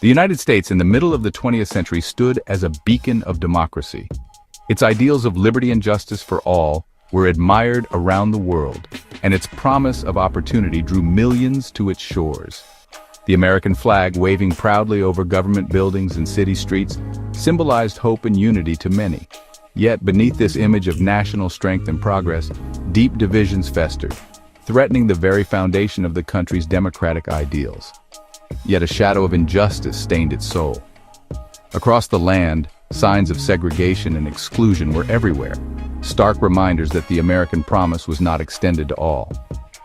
The United States in the middle of the 20th century stood as a beacon of democracy. Its ideals of liberty and justice for all were admired around the world, and its promise of opportunity drew millions to its shores. The American flag, waving proudly over government buildings and city streets, symbolized hope and unity to many. Yet beneath this image of national strength and progress, deep divisions festered, threatening the very foundation of the country's democratic ideals. Yet a shadow of injustice stained its soul. Across the land, signs of segregation and exclusion were everywhere, stark reminders that the American promise was not extended to all.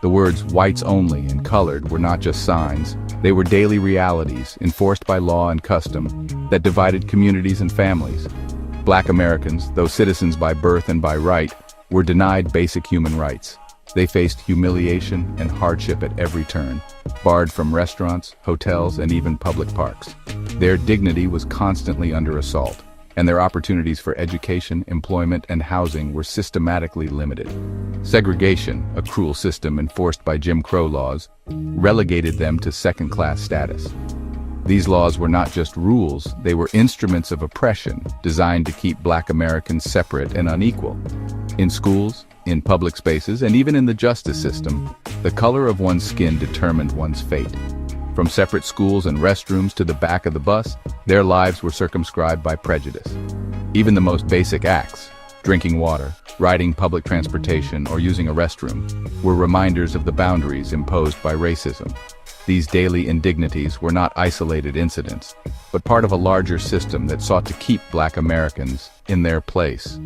The words "whites only" and "colored" were not just signs, they were daily realities enforced by law and custom that divided communities and families. Black Americans, though citizens by birth and by right, were denied basic human rights. They faced humiliation and hardship at every turn, barred from restaurants, hotels, and even public parks. Their dignity was constantly under assault, and their opportunities for education, employment, and housing were systematically limited. Segregation, a cruel system enforced by Jim Crow laws, relegated them to second-class status. These laws were not just rules, they were instruments of oppression designed to keep Black Americans separate and unequal. In schools, in public spaces, and even in the justice system, the color of one's skin determined one's fate. From separate schools and restrooms to the back of the bus, their lives were circumscribed by prejudice. Even the most basic acts, drinking water, riding public transportation, or using a restroom, were reminders of the boundaries imposed by racism. These daily indignities were not isolated incidents, but part of a larger system that sought to keep Black Americans in their place.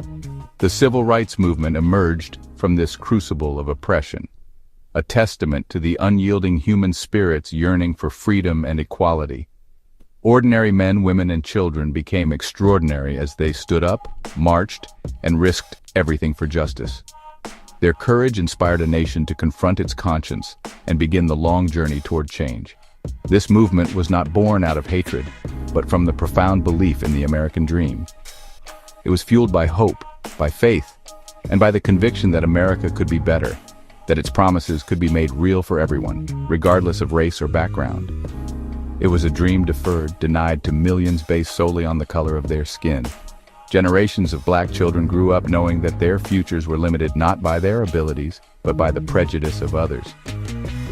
The civil rights movement emerged from this crucible of oppression, a testament to the unyielding human spirit's yearning for freedom and equality. Ordinary men, women, and children became extraordinary as they stood up, marched, and risked everything for justice. Their courage inspired a nation to confront its conscience and begin the long journey toward change. This movement was not born out of hatred, but from the profound belief in the American dream. It was fueled by hope, by faith, and by the conviction that America could be better, that its promises could be made real for everyone, regardless of race or background. It was a dream deferred, denied to millions based solely on the color of their skin. Generations of Black children grew up knowing that their futures were limited not by their abilities, but by the prejudice of others.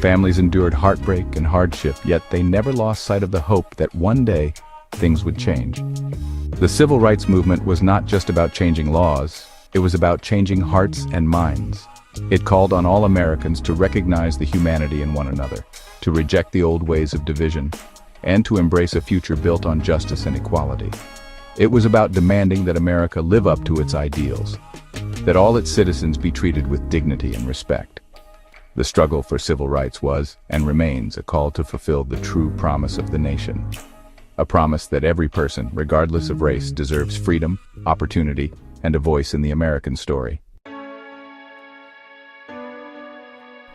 Families endured heartbreak and hardship, yet they never lost sight of the hope that one day things would change. The civil rights movement was not just about changing laws, it was about changing hearts and minds. It called on all Americans to recognize the humanity in one another, to reject the old ways of division, and to embrace a future built on justice and equality. It was about demanding that America live up to its ideals, that all its citizens be treated with dignity and respect. The struggle for civil rights was, and remains, a call to fulfill the true promise of the nation. A promise that every person, regardless of race, deserves freedom, opportunity, and a voice in the American story.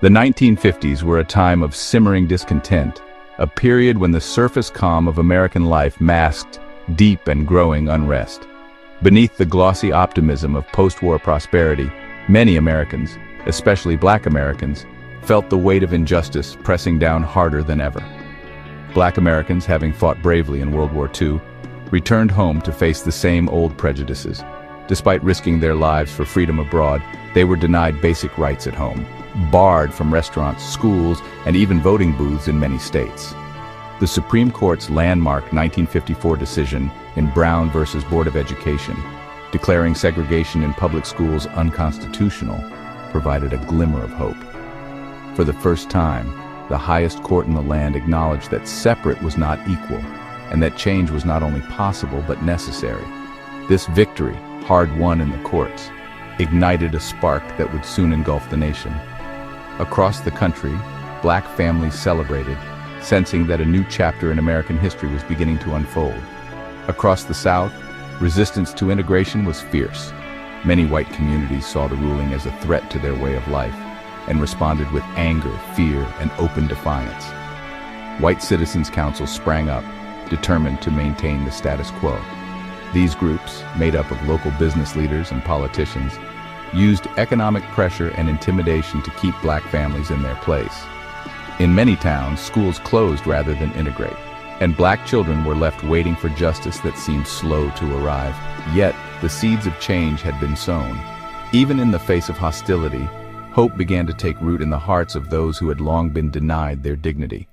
The 1950s were a time of simmering discontent, a period when the surface calm of American life masked deep and growing unrest. Beneath the glossy optimism of post-war prosperity, many Americans, especially Black Americans, felt the weight of injustice pressing down harder than ever. Black Americans, having fought bravely in World War II, returned home to face the same old prejudices. Despite risking their lives for freedom abroad, they were denied basic rights at home, barred from restaurants, schools, and even voting booths in many states. The Supreme Court's landmark 1954 decision in Brown v. Board of Education, declaring segregation in public schools unconstitutional, provided a glimmer of hope. For the first time, the highest court in the land acknowledged that separate was not equal, and that change was not only possible but necessary. This victory, hard won in the courts, ignited a spark that would soon engulf the nation. Across the country, Black families celebrated, sensing that a new chapter in American history was beginning to unfold. Across the South, resistance to integration was fierce. Many white communities saw the ruling as a threat to their way of life, and responded with anger, fear, and open defiance. White Citizens Councils sprang up, determined to maintain the status quo. These groups, made up of local business leaders and politicians, used economic pressure and intimidation to keep Black families in their place. In many towns, schools closed rather than integrate. and black children were left waiting for justice that seemed slow to arrive. Yet, the seeds of change had been sown. Even in the face of hostility, hope began to take root in the hearts of those who had long been denied their dignity.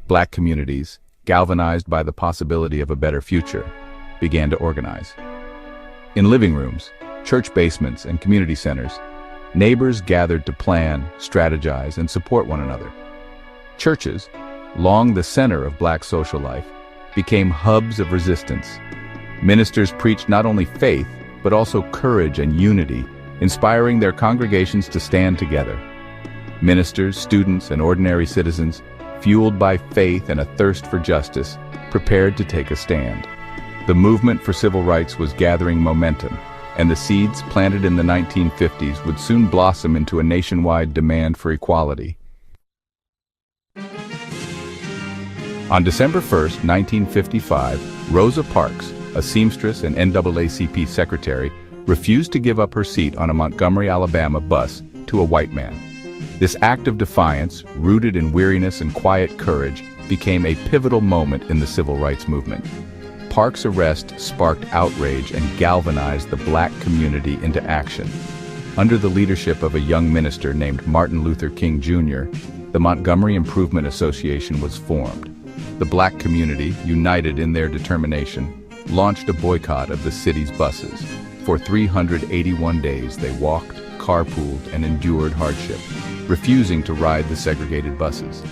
Black communities, galvanized by the possibility of a better future, began to organize. In living rooms, church basements, and community centers, neighbors gathered to plan, strategize, and support one another. Churches, long the center of black social life, became hubs of resistance. Ministers preached not only faith, but also courage and unity, inspiring their congregations to stand together. Ministers, students, and ordinary citizens, fueled by faith and a thirst for justice, prepared to take a stand. The movement for civil rights was gathering momentum, and the seeds planted in the 1950s would soon blossom into a nationwide demand for equality. On December 1, 1955, Rosa Parks, a seamstress and NAACP secretary, refused to give up her seat on a Montgomery, Alabama bus to a white man. This act of defiance, rooted in weariness and quiet courage, became a pivotal moment in the civil rights movement. Parks' arrest sparked outrage and galvanized the black community into action. Under the leadership of a young minister named Martin Luther King Jr., the Montgomery Improvement Association was formed. The black community, united in their determination, launched a boycott of the city's buses. For 381 days they walked, carpooled, and endured hardship, refusing to ride the segregated buses.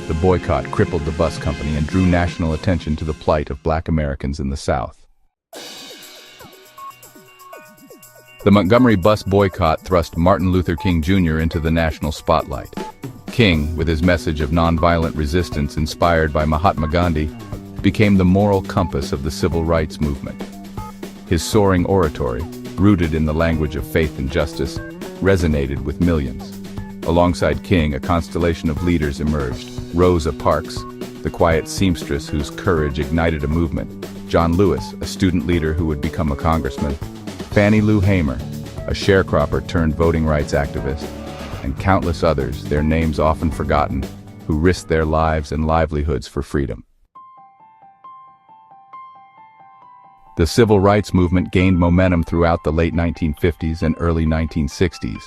The boycott crippled the bus company and drew national attention to the plight of black Americans in the South. The Montgomery bus boycott thrust Martin Luther King Jr. into the national spotlight. King, with his message of nonviolent resistance inspired by Mahatma Gandhi, became the moral compass of the civil rights movement. His soaring oratory, rooted in the language of faith and justice, resonated with millions. Alongside King, a constellation of leaders emerged. Rosa Parks, the quiet seamstress whose courage ignited a movement. John Lewis, a student leader who would become a congressman. Fannie Lou Hamer, a sharecropper turned voting rights activist. And countless others, their names often forgotten, who risked their lives and livelihoods for freedom. The civil rights movement gained momentum throughout the late 1950s and early 1960s.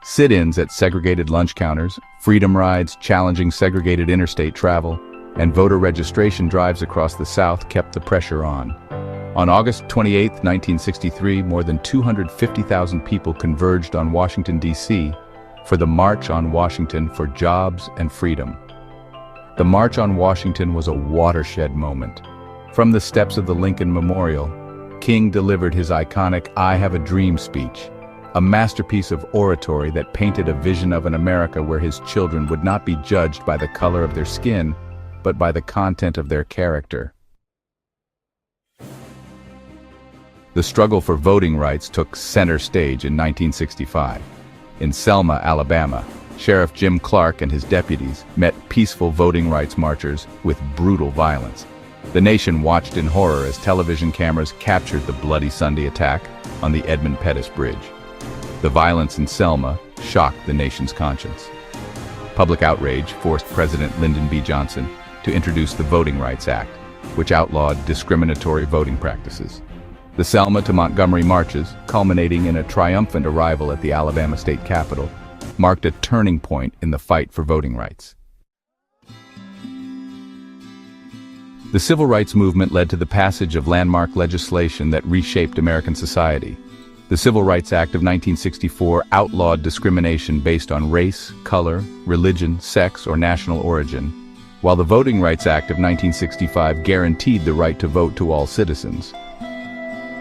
Sit-ins at segregated lunch counters, freedom rides challenging segregated interstate travel, and voter registration drives across the South kept the pressure on. On August 28, 1963, more than 250,000 people converged on Washington, D.C., for the March on Washington for Jobs and Freedom. The March on Washington was a watershed moment. From the steps of the Lincoln Memorial, King delivered his iconic "I Have a Dream" speech, a masterpiece of oratory that painted a vision of an America where his children would not be judged by the color of their skin, but by the content of their character. The struggle for voting rights took center stage in 1965. In Selma, Alabama, Sheriff Jim Clark and his deputies met peaceful voting rights marchers with brutal violence. The nation watched in horror as television cameras captured the Bloody Sunday attack on the Edmund Pettus Bridge. The violence in Selma shocked the nation's conscience. Public outrage forced President Lyndon B. Johnson to introduce the Voting Rights Act, which outlawed discriminatory voting practices. The Selma to Montgomery marches, culminating in a triumphant arrival at the Alabama state capitol, marked a turning point in the fight for voting rights. The civil rights movement led to the passage of landmark legislation that reshaped American society. The Civil Rights Act of 1964 outlawed discrimination based on race, color, religion, sex, or national origin, while the Voting Rights Act of 1965 guaranteed the right to vote to all citizens.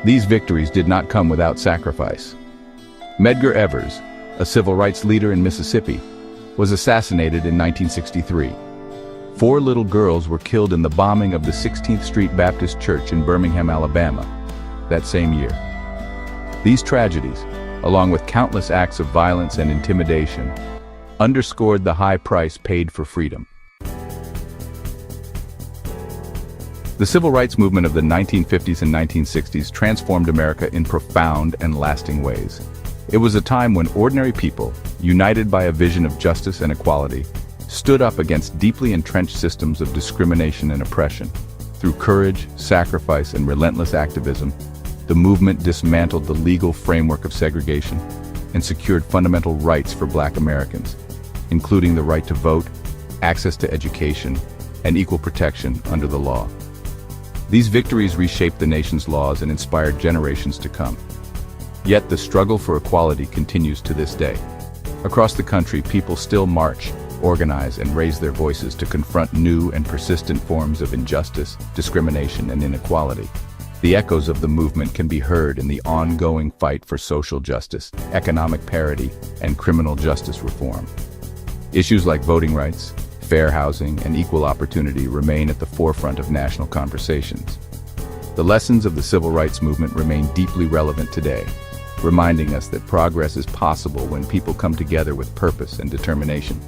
These victories did not come without sacrifice. Medgar Evers, a civil rights leader in Mississippi, was assassinated in 1963. 4 little girls were killed in the bombing of the 16th Street Baptist Church in Birmingham, Alabama, that same year. These tragedies, along with countless acts of violence and intimidation, underscored the high price paid for freedom. The civil rights movement of the 1950s and 1960s transformed America in profound and lasting ways. It was a time when ordinary people, united by a vision of justice and equality, stood up against deeply entrenched systems of discrimination and oppression. Through courage, sacrifice, and relentless activism, the movement dismantled the legal framework of segregation and secured fundamental rights for Black Americans, including the right to vote, access to education, and equal protection under the law. These victories reshaped the nation's laws and inspired generations to come. Yet the struggle for equality continues to this day. Across the country, people still march, organize, and raise their voices to confront new and persistent forms of injustice, discrimination, and inequality. The echoes of the movement can be heard in the ongoing fight for social justice, economic parity, and criminal justice reform. Issues like voting rights, fair housing, and equal opportunity remain at the forefront of national conversations. The lessons of the civil rights movement remain deeply relevant today, reminding us that progress is possible when people come together with purpose and determination.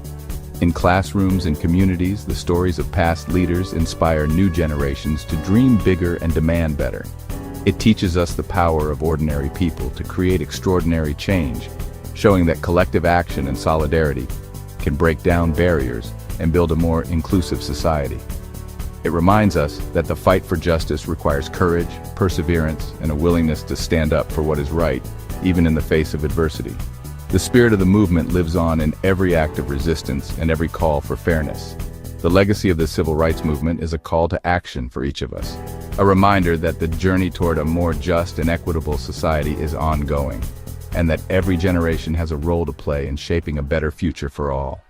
In classrooms and communities, the stories of past leaders inspire new generations to dream bigger and demand better. It teaches us the power of ordinary people to create extraordinary change, showing that collective action and solidarity can break down barriers and build a more inclusive society. It reminds us that the fight for justice requires courage, perseverance, and a willingness to stand up for what is right, even in the face of adversity. The spirit of the movement lives on in every act of resistance and every call for fairness. The legacy of the civil rights movement is a call to action for each of us, a reminder that the journey toward a more just and equitable society is ongoing, and that every generation has a role to play in shaping a better future for all.